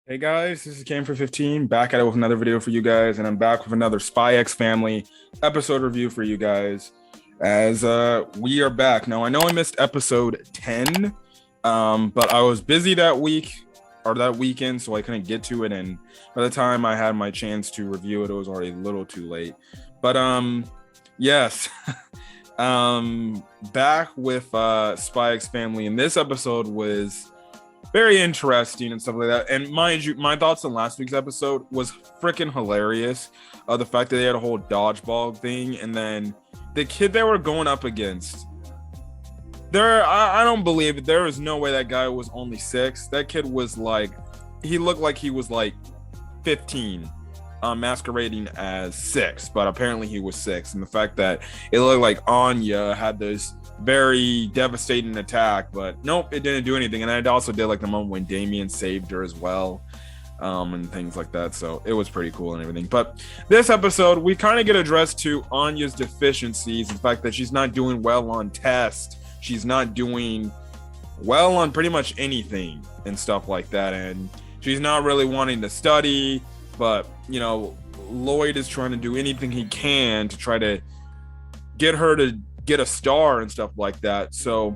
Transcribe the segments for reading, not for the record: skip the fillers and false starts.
Hey guys, this is Cam for 15 back at it with another video for you guys, and I'm back with another SpyxFamily episode review for you guys. As we are back now, I know I missed episode 10, but I was busy that week or that weekend, so I couldn't get to it. And by the time I had my chance to review it, it was already a little too late. But yes, back with SpyxFamily, and this episode was very interesting and stuff like that. And mind you, my thoughts on last week's episode was freaking hilarious. The fact that they had a whole dodgeball thing, and then the kid they were going up against. I don't believe it. There is no way that guy was only 6. That kid was like, he looked like he was like 15, masquerading as 6, but apparently he was 6. And the fact that it looked like Anya had this very devastating attack, but nope, it didn't do anything. And I also did like the moment when Damien saved her as well, and things like that. So it was pretty cool and everything. But this episode, we kind of get addressed to Anya's deficiencies, the fact that she's not doing well on tests, she's not doing well on pretty much anything and stuff like that, and she's not really wanting to study. But you know, Lloyd is trying to do anything he can to try to get her to get a star and stuff like that. So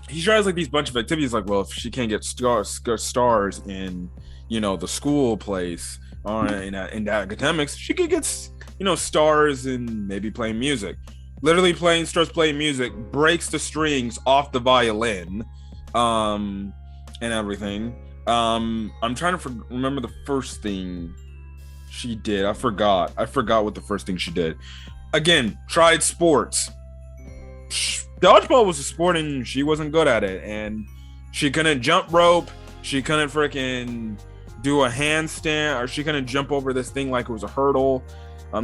he tries like these bunch of activities, like, well, if she can't get stars in, you know, the school place or in academics, she could get, you know, stars in maybe playing music. Literally starts playing music, breaks the strings off the violin, and everything. I'm trying to remember the first thing she did. I forgot what the first thing she did. Again, tried sports. Dodgeball was a sport and she wasn't good at it. And she couldn't jump rope. She couldn't freaking do a handstand, or she couldn't jump over this thing like it was a hurdle.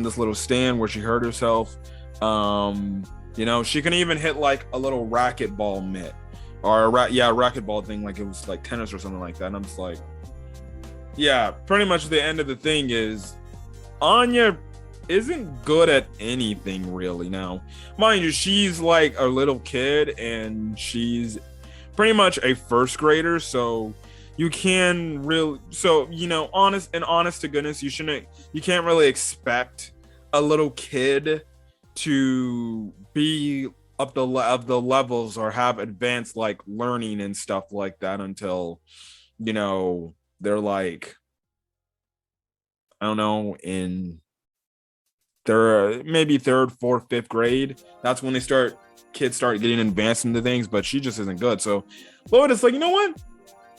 This little stand where she hurt herself. You know, she couldn't even hit like a little racquetball mitt, or a racquetball thing, like it was like tennis or something like that. And I'm just like, yeah, pretty much the end of the thing is Anya isn't good at anything really. Now, mind you, she's like a little kid and she's pretty much a first grader, so you can really, so you know, honest to goodness, you can't really expect a little kid to be up the levels or have advanced like learning and stuff like that until, you know, they're like, I don't know, in maybe third, fourth, fifth grade. That's when kids start getting advanced into things, but she just isn't good. So Lloyd is like, you know what?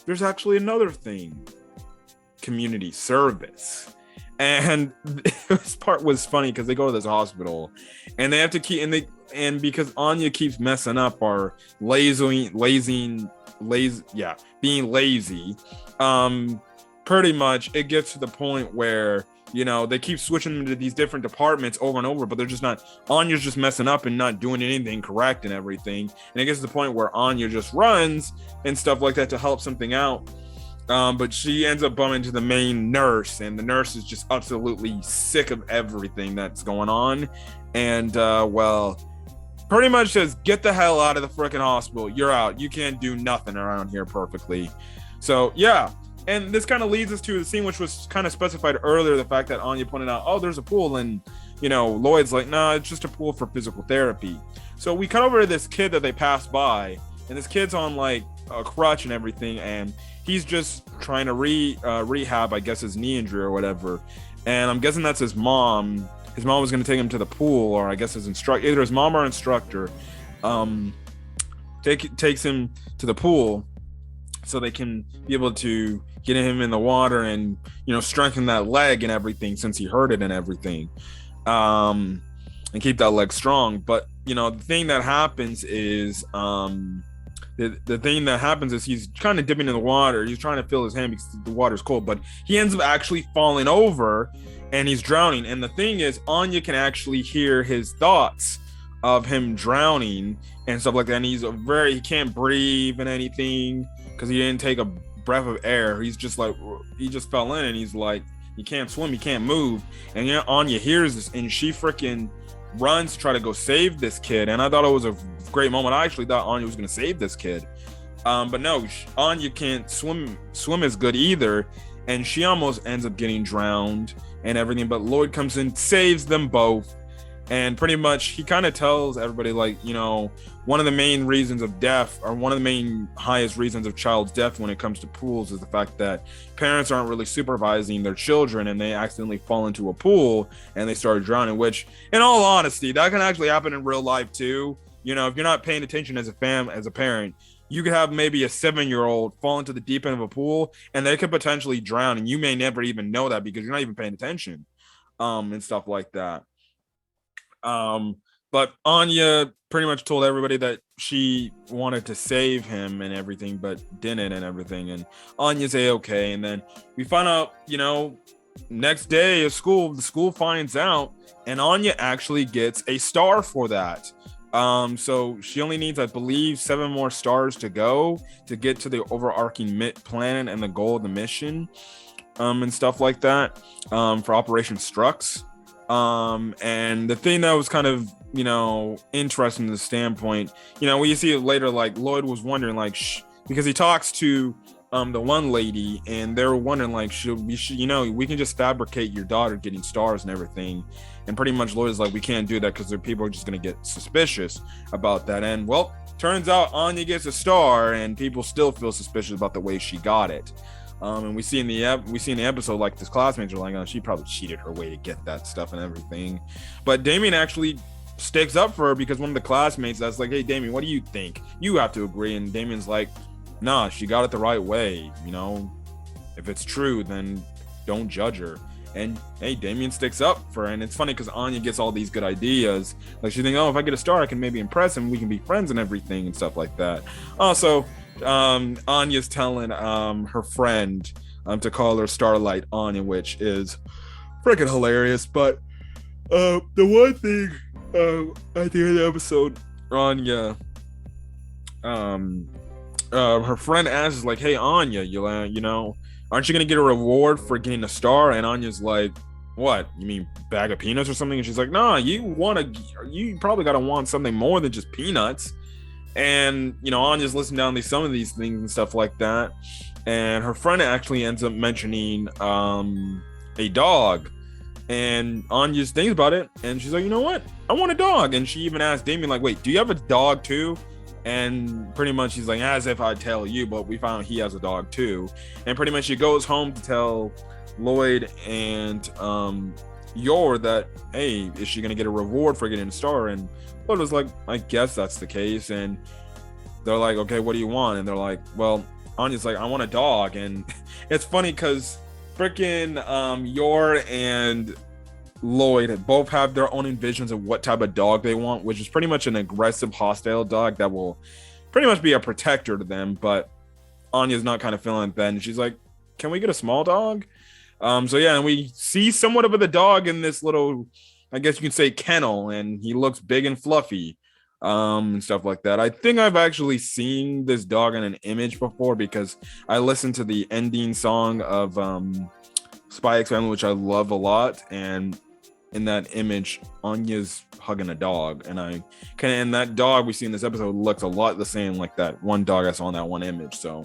There's actually another thing. Community service. And this part was funny because they go to this hospital and they have to and because Anya keeps messing up or being lazy, pretty much it gets to the point where, you know, they keep switching them to these different departments over and over, but they're just not, Anya's just messing up and not doing anything correct and everything. And it gets to the point where Anya just runs and stuff like that to help something out. But she ends up bumping into the main nurse, and the nurse is just absolutely sick of everything that's going on. And, well, pretty much says, get the hell out of the freaking hospital. You're out. You can't do nothing around here perfectly. So, yeah. And this kind of leads us to the scene, which was kind of specified earlier, the fact that Anya pointed out, oh, there's a pool. And, you know, Lloyd's like, nah, it's just a pool for physical therapy. So we cut over to this kid that they passed by, and this kid's on like a crutch and everything. And he's just trying to rehab, I guess, his knee injury or whatever. And I'm guessing that's his mom. His mom was going to take him to the pool, or I guess his instructor, either his mom or instructor, takes him to the pool so they can be able to get him in the water and, you know, strengthen that leg and everything since he hurt it and everything, and keep that leg strong. But, you know, the thing that happens is, the thing that happens is he's kind of dipping in the water. He's trying to fill his hand because the water's cold, but he ends up actually falling over and he's drowning. And the thing is, Anya can actually hear his thoughts of him drowning and stuff like that. And he can't breathe and anything because he didn't take a breath of air. He's just like, he just fell in and he's like, he can't swim, he can't move. And you know, Anya hears this and she freaking runs to try to go save this kid. And I thought it was a great moment. I actually thought Anya was going to save this kid. But no, Anya can't swim as good either, and she almost ends up getting drowned and everything. But Lloyd comes in, saves them both, and pretty much he kind of tells everybody, like, you know, one of the main reasons of death, or one of the main highest reasons of child's death when it comes to pools, is the fact that parents aren't really supervising their children and they accidentally fall into a pool and they start drowning, which, in all honesty, that can actually happen in real life too. You know, if you're not paying attention as a parent, you could have maybe a 7-year-old fall into the deep end of a pool and they could potentially drown, and you may never even know that because you're not even paying attention, and stuff like that. But Anya pretty much told everybody that she wanted to save him and everything, but didn't and everything. And Anya's A-okay. And then we find out, you know, next day of school, the school finds out, and Anya actually gets a star for that. So she only needs, I believe, 7 more stars to go to get to the overarching plan and the goal of the mission, and stuff like that, for Operation Strux. And the thing that was kind of, you know, interesting to the standpoint, you know, when you see it later, like Lloyd was wondering, like, because he talks to the one lady, and they were wondering, like, should, you know, we can just fabricate your daughter getting stars and everything. And pretty much Lloyd is like, we can't do that because people are just going to get suspicious about that. And well, turns out Anya gets a star and people still feel suspicious about the way she got it. And we see in the episode, like, his classmates are like, oh, she probably cheated her way to get that stuff and everything. But Damien actually sticks up for her, because one of the classmates that's like, hey, Damien, what do you think? You have to agree. And Damien's like, nah, she got it the right way. You know, if it's true, then don't judge her. And hey, Damien sticks up for her. And it's funny because Anya gets all these good ideas. Like, she thinks, oh, if I get a star, I can maybe impress him. We can be friends and everything and stuff like that. Also, Anya's telling her friend to call her Starlight Anya, which is freaking hilarious. But the one thing at the end of the episode, Anya, her friend asks, like, hey, Anya, you know, aren't you gonna get a reward for getting a star? And Anya's like, what, you mean bag of peanuts or something? And she's like, nah, you probably gotta want something more than just peanuts. And, you know, Anya's listening down some of these things and stuff like that. And her friend actually ends up mentioning a dog. And Anya just thinks about it. And she's like, you know what? I want a dog. And she even asked Damien, like, wait, do you have a dog too? And pretty much she's like, as if I'd tell you, but we found he has a dog too. And pretty much she goes home to tell Lloyd and Yor that, hey, is she gonna get a reward for getting a star? And Lloyd was like, I guess that's the case. And they're like, okay, what do you want? And they're like, well, Anya's like, I want a dog. And it's funny because freaking Yor and Lloyd both have their own envisions of what type of dog they want, which is pretty much an aggressive, hostile dog that will pretty much be a protector to them. But Anya's not kind of feeling that, and she's like, can we get a small dog? So yeah, and we see somewhat of the dog in this little, I guess you can say, kennel, and he looks big and fluffy, and stuff like that. I think I've actually seen this dog in an image before, because I listened to the ending song of SpyxFamily, which I love a lot, and in that image, Anya's hugging a dog, and and that dog we see in this episode looks a lot the same like that one dog I saw in that one image. So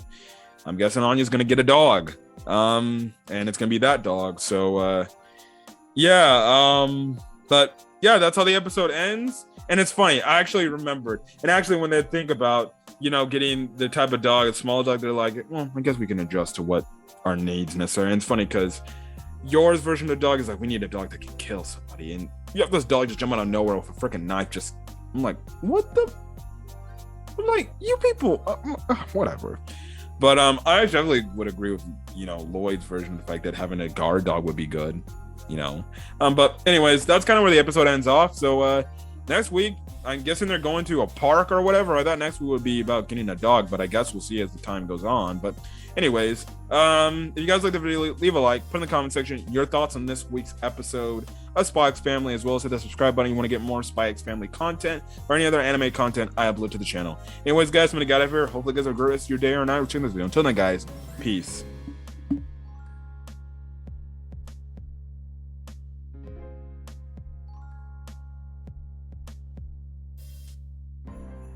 I'm guessing Anya's gonna get a dog, and it's gonna be that dog. So yeah, but yeah, that's how the episode ends. And it's funny, I actually remembered, and actually when they think about, you know, getting the type of dog, a small dog, they're like, well, I guess we can adjust to what our needs necessary. And it's funny because Yor's version of the dog is like, we need a dog that can kill somebody, and you have this dog just jump out of nowhere with a freaking knife. I'm like, what the? I'm like, you people, whatever. But I definitely would agree with, you know, Lloyd's version of the fact that having a guard dog would be good, you know. But anyways, that's kind of where the episode ends off. So next week, I'm guessing they're going to a park or whatever. I thought next week would be about getting a dog, but I guess we'll see as the time goes on. But anyways, if you guys like the video, leave a like, put in the comment section your thoughts on this week's episode of SpyxFamily, as well as hit the subscribe button if you want to get more SpyxFamily content or any other anime content I upload to the channel. Anyways, guys, I'm gonna get out of here. Hopefully you guys have a great rest of your day or night watching this video. Until then, guys, peace.